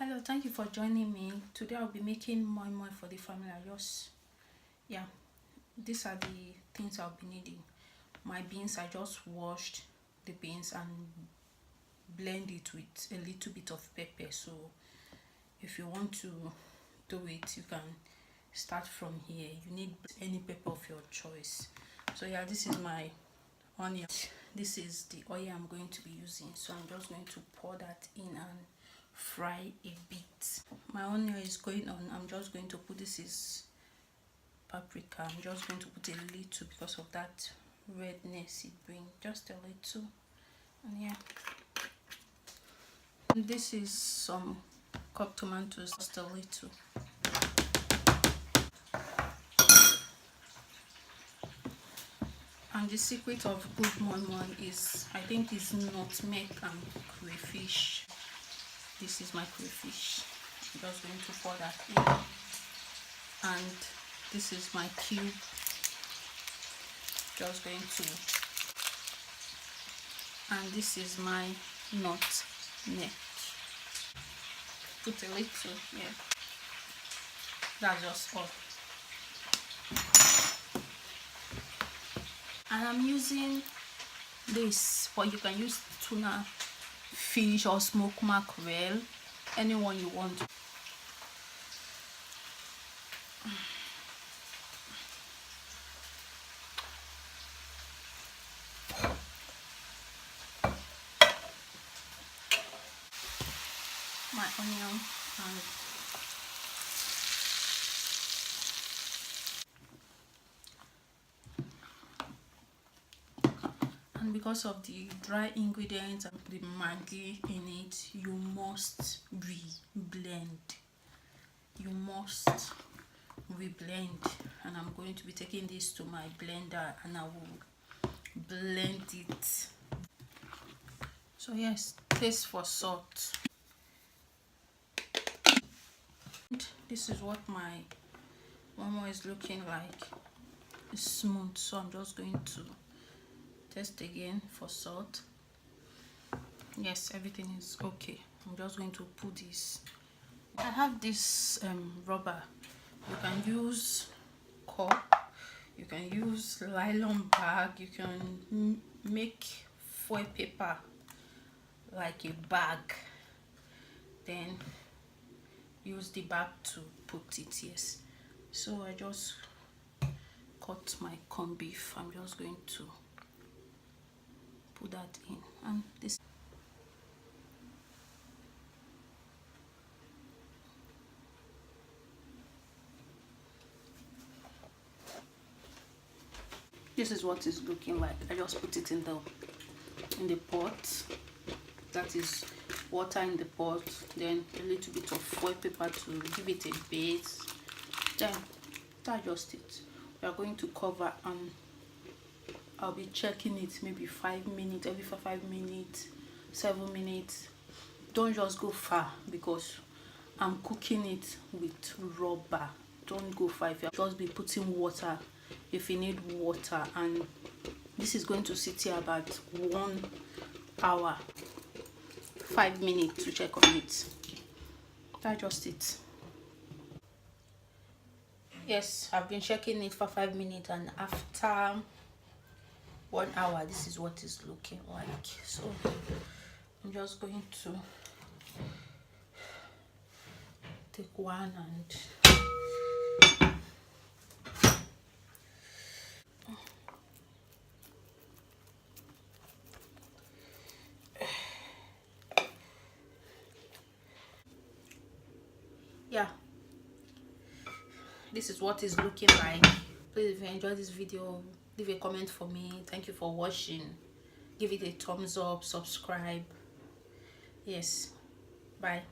Hello, thank you for joining me. Today I'll be making moimoi for the family. These are the things I'll be needing. My beans, I just washed the beans and blend it with a little bit of pepper. So if you want to do it, you can start from here. You need any pepper of your choice. So yeah, this is my onion. This is the oil I'm going to be using. So I'm just going to pour that in and fry a bit. My onion is going on. I'm just going to put, this is paprika. I'm just going to put a little because of that redness it brings, just a little. And yeah, and this is some cup tomatoes, just a little. And the secret of good moimoi is, I think, is nutmeg and crayfish. This is my crayfish. I'm just going to pour that in. And this is my cube. Just going to, and this is my nutmeg. Put a little, yeah. That's just all. And I'm using this, but you can use tuna fish or smoked mackerel, anyone you want. My onion and because of the dry ingredients and the maggi in it, you must re-blend. You must re-blend. And I'm going to be taking this to my blender and I will blend it. So yes, taste for salt. This is what my moimoi is looking like. It's smooth, so I'm just going to test again for salt. Yes, everything is okay. I'm just going to put this. I have this rubber. You can use cup, you can use nylon bag, you can make foil paper like a bag, then use the bag to put it. Yes, so I just cut my corned beef. I'm just going to put that in, and this is what it's looking like. I just put it in the pot. That is water in the pot, then a little bit of foil paper to give it a base, then adjust it. We are going to cover and I'll be checking it maybe 5 minutes, every 5 minutes, 7 minutes. Don't just go far because I'm cooking it with rubber. Don't go far. If you just be putting water if you need water. And this is going to sit here about 1 hour, 5 minutes to check on it. Adjust it. Yes, I've been checking it for 5 minutes, and after 1 hour, this is what it's looking like. So I'm just going to take one and yeah, this is what it's looking like. Please, if you enjoyed this video, leave a comment for me. Thank you for watching. Give it a thumbs up, subscribe. Yes, bye.